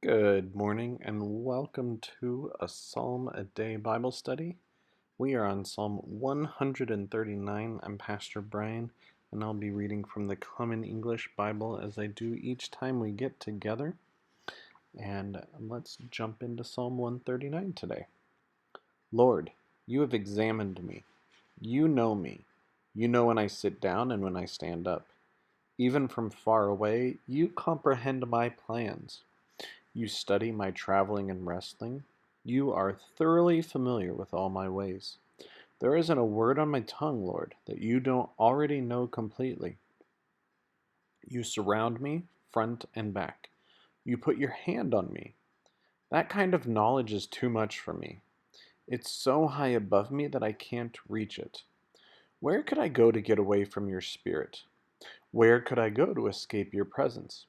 Good morning and welcome to a Psalm a Day Bible study. We are on Psalm 139. I'm Pastor Brian, and I'll be reading from the Common English Bible as I do each time we get together. And let's jump into Psalm 139 today. Lord, you have examined me. You know me. You know when I sit down and when I stand up. Even from far away, you comprehend my plans. You study my traveling and resting. You are thoroughly familiar with all my ways. There isn't a word on my tongue, Lord, that you don't already know completely. You surround me, front and back. You put your hand on me. That kind of knowledge is too much for me. It's so high above me that I can't reach it. Where could I go to get away from your spirit? Where could I go to escape your presence?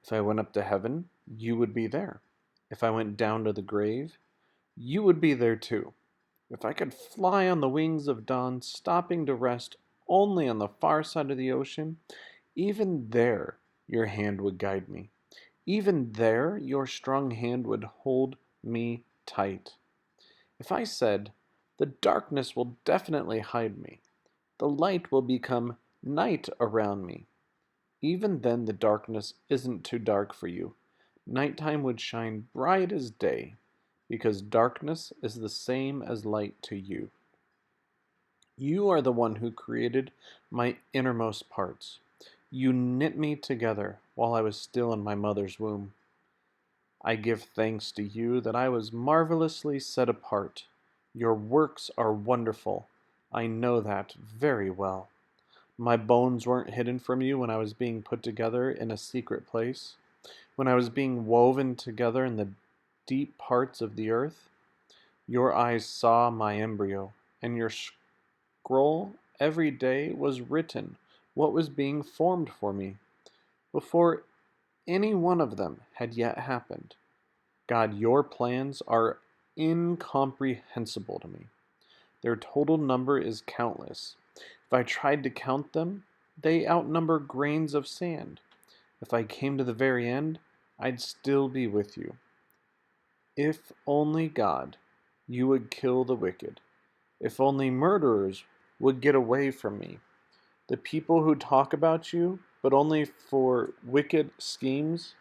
If I went up to heaven, you would be there. If I went down to the grave, you would be there too. If I could fly on the wings of dawn, stopping to rest only on the far side of the ocean, even there your hand would guide me. Even there your strong hand would hold me tight. If I said, the darkness will definitely hide me, the light will become night around me, even then the darkness isn't too dark for you. Nighttime would shine bright as day, because darkness is the same as light to you. You are the one who created my innermost parts. You knit me together while I was still in my mother's womb. I give thanks to you that I was marvelously set apart. Your works are wonderful. I know that very well. My bones weren't hidden from you when I was being put together in a secret place, when I was being woven together in the deep parts of the earth. Your eyes saw my embryo, and your scroll every day was written what was being formed for me, before any one of them had yet happened. God, your plans are incomprehensible to me. Their total number is countless. If I tried to count them, they outnumber grains of sand. If I came to the very end, I'd still be with you. If only God, you would kill the wicked. If only murderers would get away from me. The people who talk about you, but only for wicked schemes.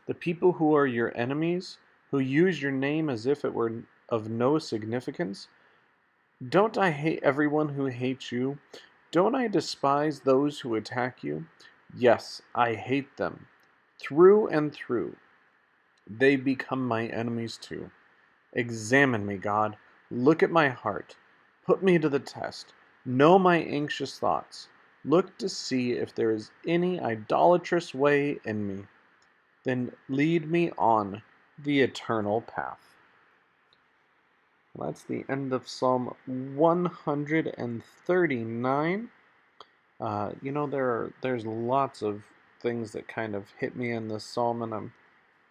The people who are your enemies, who use your name as if it were of no significance. Don't I hate everyone who hates you? Don't I despise those who attack you? Yes, I hate them. Through and through. They become my enemies too. Examine me, God. Look at my heart. Put me to the test. Know my anxious thoughts. Look to see if there is any idolatrous way in me. Then lead me on the eternal path. Well, that's the end of Psalm 139. There's lots of things that kind of hit me in this psalm, and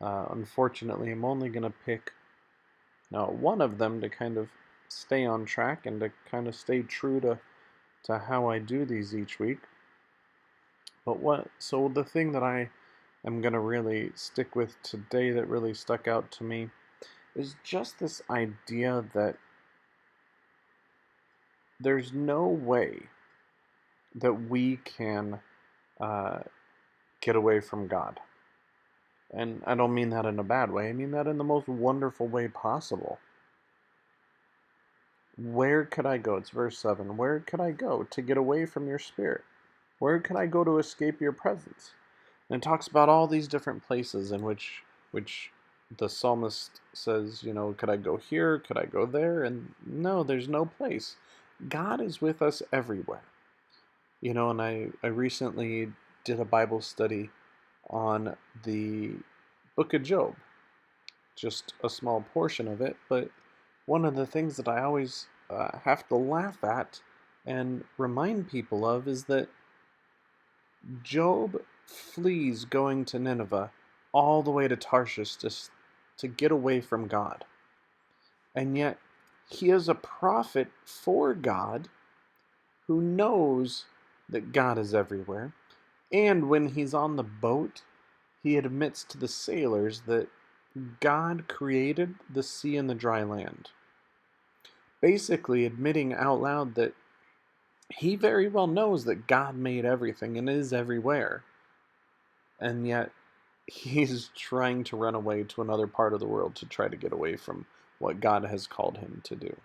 unfortunately I'm only going to pick one of them to kind of stay on track and to kind of stay true to how I do these each week. So the thing that I am going to really stick with today that really stuck out to me is just this idea that there's no way that we can uh, get away from God. And I don't mean that in a bad way, I mean that in the most wonderful way possible. Where could I go? It's verse 7. Where could I go to get away from your spirit? Where could I go to escape your presence? And it talks about all these different places in which the psalmist says, could I go here? Could I go there? And no, there's no place. God is with us everywhere. And I recently did a Bible study on the book of Job, just a small portion of it, but one of the things that I always have to laugh at and remind people of is that Job flees going to Nineveh all the way to Tarshish to get away from God. And yet, he is a prophet for God who knows that God is everywhere. And when he's on the boat, he admits to the sailors that God created the sea and the dry land, basically admitting out loud that he very well knows that God made everything and is everywhere, and yet he's trying to run away to another part of the world to try to get away from what God has called him to do.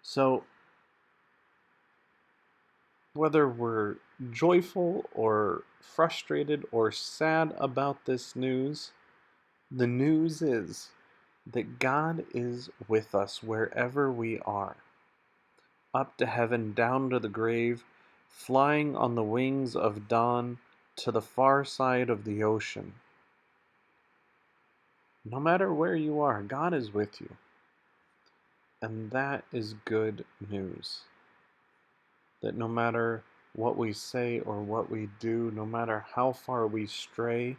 So, whether we're joyful or frustrated or sad about this news, the news is that God is with us wherever we are, up to heaven, down to the grave, flying on the wings of dawn to the far side of the ocean. No matter where you are, God is with you. And that is good news. That no matter what we say or what we do, no matter how far we stray,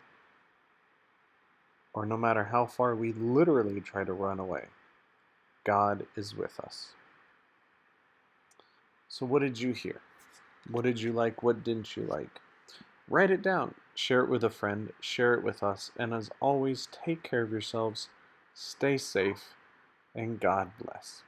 or no matter how far we literally try to run away, God is with us. So, what did you hear? What did you like? What didn't you like? Write it down. Share it with a friend. Share it with us. And as always, take care of yourselves. Stay safe. And God bless.